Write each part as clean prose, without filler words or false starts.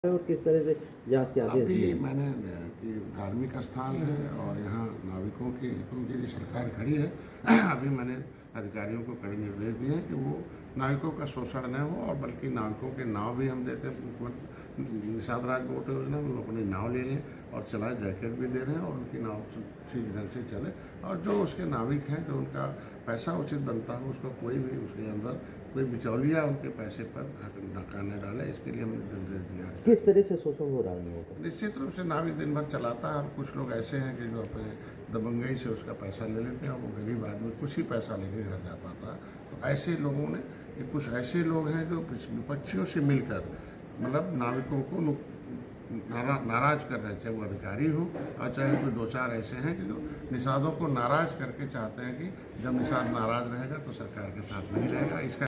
और किस तरह से जांच के आदेश अभी दिए? मैंने कि धार्मिक स्थल है और यहाँ नाविकों के हितों के लिए सरकार खड़ी है। अभी मैंने अधिकारियों को कड़े निर्देश दिए हैं कि वो नाविकों का शोषण न हो और बल्कि नाविकों के नाव भी हम देते हैं। मुख्यमंत्री निषाद राज बोट योजना में वो अपनी नाव ले लें और चलाए, जैकेट भी दे रहे हैं और उनकी नाव ठीक ढंग से चले और जो उसके नाविक हैं जो उनका पैसा उचित बनता हो उसको कोई भी उसके अंदर कोई बिचौलिया उनके पैसे पर नकाने डाले, इसके लिए हमने निर्देश दिया है। किस तरह से शोषण हो रहा है लोगों का? निश्चित रूप से नाविक दिन भर चलाता है और कुछ लोग ऐसे हैं कि जो अपने दबंगई से उसका पैसा ले लेते हैं और वो गरीब आदमी कुछ ही पैसा लेके घर जा पाता है। तो ऐसे लोगों ने ये कुछ ऐसे लोग हैं जो विपक्षियों से मिलकर मतलब नाविकों को नाराज कर रहे हैं, चाहे वो अधिकारी हो और चाहे कोई दो चार ऐसे हैं कि जो निषादों को नाराज करके चाहते हैं कि जब निषाद नाराज रहेगा तो सरकार के साथ नहीं रहेगा। इसका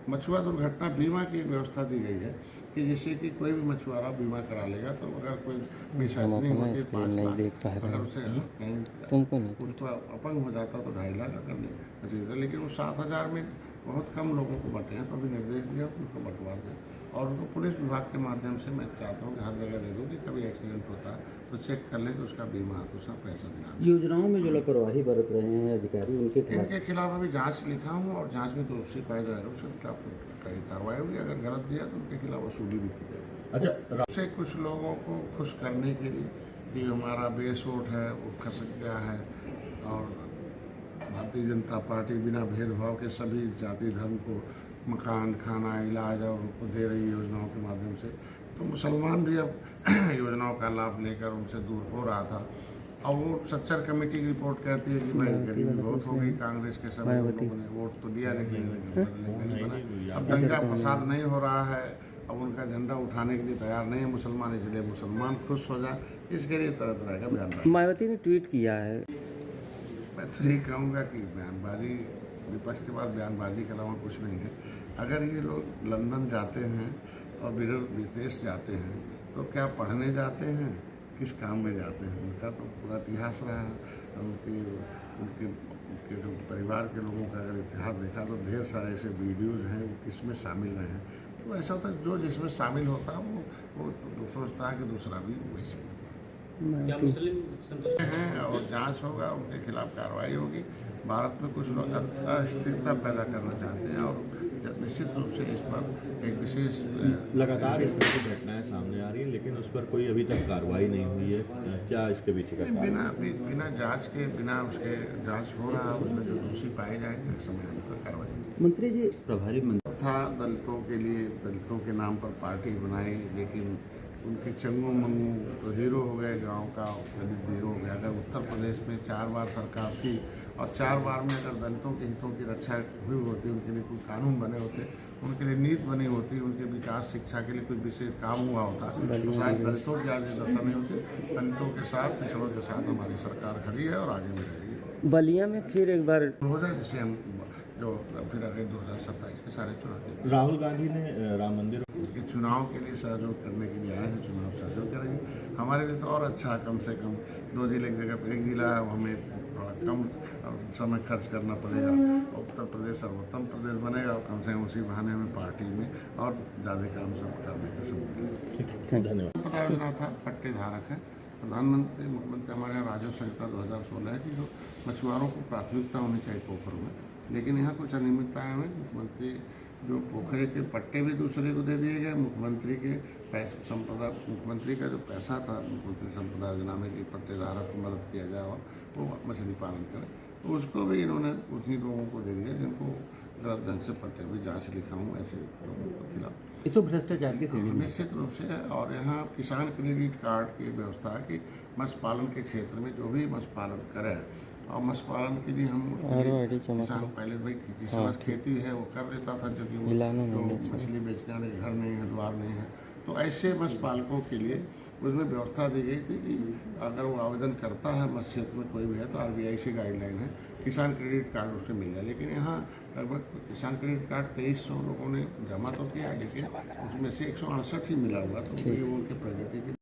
मछुआ दुर्घटना बीमा की एक व्यवस्था दी गई है कि जिससे कि कोई भी मछुआरा बीमा करा लेगा तो अगर कोई बेशर्मी होती है 5 लाख, अगर उसे कहीं उसको अपंग हो जाता तो 2.5 लाख कर ले, लेकिन वो 7,000 में बहुत कम लोगों को बटे हैं। तो अभी निर्देश दिया उनको बंटवा दें और उनको पुलिस विभाग के माध्यम से मैं चाहता हूँ कि हर जगह दे दूँ कि कभी एक्सीडेंट होता है तो चेक कर लें तो उसका बीमा तो उसका पैसा दिला दें। योजनाओं में जो लापरवाही बरत रहे हैं अधिकारी इनके खिलाफ अभी जांच लिखा हूँ और जांच में दोषी पाया जाएगा उसके खिलाफ कड़ी कार्रवाई होगी। अगर गलत दिया तो उनके खिलाफ वसूली भी की जाएगी। अच्छा, उससे कुछ लोगों को खुश करने के लिए कि हमारा बेस वोट है वो खसक गया है और भारतीय जनता पार्टी बिना भेदभाव के सभी जाति धर्म को मकान, खाना, इलाज और उनको दे रही योजनाओं के माध्यम से, तो मुसलमान भी अब योजनाओं का लाभ लेकर उनसे दूर हो रहा था। और वो सच्चर कमेटी की रिपोर्ट कहती है कि भाई गरीबी बहुत हो गई, कांग्रेस के समय लोगों ने वोट तो दिया लेकिन बदले नहीं बना। अब दंगा फसाद नहीं हो रहा है, अब उनका झंडा उठाने के लिए तैयार नहीं है मुसलमान, इसलिए मुसलमान खुश हो जाए, इसके लिए तरह तरह का बयान। मायावती ने ट्वीट किया है। मैं तो यही कहूँगा कि बयानबाजी, विपक्ष के पास बयानबाजी के अलावा कुछ नहीं है। अगर ये लोग लंदन जाते हैं और विदेश जाते हैं तो क्या पढ़ने जाते हैं, किस काम में जाते हैं? उनका तो पूरा इतिहास रहा है। उनके जो परिवार के लोगों का अगर इतिहास देखा तो ढेर सारे ऐसे वीडियोज़ हैं वो किस में शामिल रहे हैं। तो ऐसा होता है जो जिसमें शामिल होता है वो सोचता है कि दूसरा भी वैसे क्या मुस्लिम संतुष्ट हैं और जांच होगा, उनके खिलाफ कार्रवाई होगी। भारत में कुछ लोग अस्थिरता पैदा करना चाहते हैं और निश्चित रूप से इस पर एक विशेष लगातार इस तरह की घटनाएं सामने आ रही हैं लेकिन उस पर कोई अभी तक कार्रवाई नहीं हुई है। क्या इसके पीछे का बिना जांच के बिना उसके जांच हो रहा है, उसमें जो दोषी पाए जाएंगे समय आने पर कार्रवाई। मंत्री जी प्रभारी मंत्री था दलितों के लिए, दलितों के नाम पर पार्टी बनाई, लेकिन उनके चंगू मंगू तो हीरो हो गए, गांव का दलित हीरो हो गया। अगर उत्तर प्रदेश में 4 बार सरकार थी और 4 बार में अगर दलितों के हितों की रक्षा हुई होती, उनके लिए कोई कानून बने होते, उनके लिए नीति बनी होती, उनके विकास शिक्षा के लिए कोई विशेष काम हुआ होता तो शायद दलितों की आज दशा नहीं होती। दलितों के साथ, पिछड़ों के साथ हमारी सरकार खड़ी है और आगे भी रहेगी। बलिया में फिर एक बार हो जाए जिससे हम जो फिर अगले 2027 के सारे चुनाव राहुल गांधी ने राम मंदिर के चुनाव के लिए सहयोग करने के लिए आए हैं, चुनाव सहयोग करेंगे। हमारे लिए तो और अच्छा, कम से कम 2 जिले की जगह पर 1 जिला है, हमें थोड़ा कम समय खर्च करना पड़ेगा। उत्तर प्रदेश सर्वोत्तम प्रदेश बनेगा और कम से कम उसी बहाने हमें पार्टी में और ज़्यादा काम सब करने का समय। धन्यवाद। पता योजना था, पट्टे धारक है। प्रधानमंत्री मुख्यमंत्री हमारे यहाँ राजस्व संहिता 2016 है कि जो मछुआरों को प्राथमिकता होनी चाहिए पोखरों में, लेकिन यहाँ कुछ अनियमितताएं हुई। मुख्यमंत्री जो पोखरे के पट्टे भी दूसरे को दे दिए गए, मुख्यमंत्री के पैसे संपदा, मुख्यमंत्री का जो पैसा था मुख्यमंत्री संपदा योजना में कि पट्टेदारों को मदद किया जाए और वो मछली पालन करें, तो उसको भी इन्होंने उन्हीं लोगों को दे दिया जिनको गलत ढंग से पट्टे भी जांच लिखा हूँ ऐसे लोगों के खिलाफ। ये तो भ्रष्टाचार की श्रेणी में निश्चित रूप से है। और यहाँ किसान क्रेडिट कार्ड की व्यवस्था है कि मत्स्य पालन के क्षेत्र में जो भी मत्स्य पालन करे और मत्स्य पालन के लिए हम उसके लिए किसान पहले भाई जिसके पास खेती है वो कर लेता था, क्योंकि वो मछली बेचने वाले घर नहीं है, द्वार नहीं है, तो ऐसे मत्स्य पालकों के लिए उसमें व्यवस्था दी गई थी कि अगर वो आवेदन करता है मत्स्य क्षेत्र में कोई भी है तो RBI से गाइडलाइन है किसान क्रेडिट कार्ड उससे मिल जाए। लेकिन यहाँ लगभग किसान क्रेडिट कार्ड 2300 लोगों ने जमा तो किया, लेकिन उसमें से 168 ही मिला हुआ, तो ये उनके प्रगति की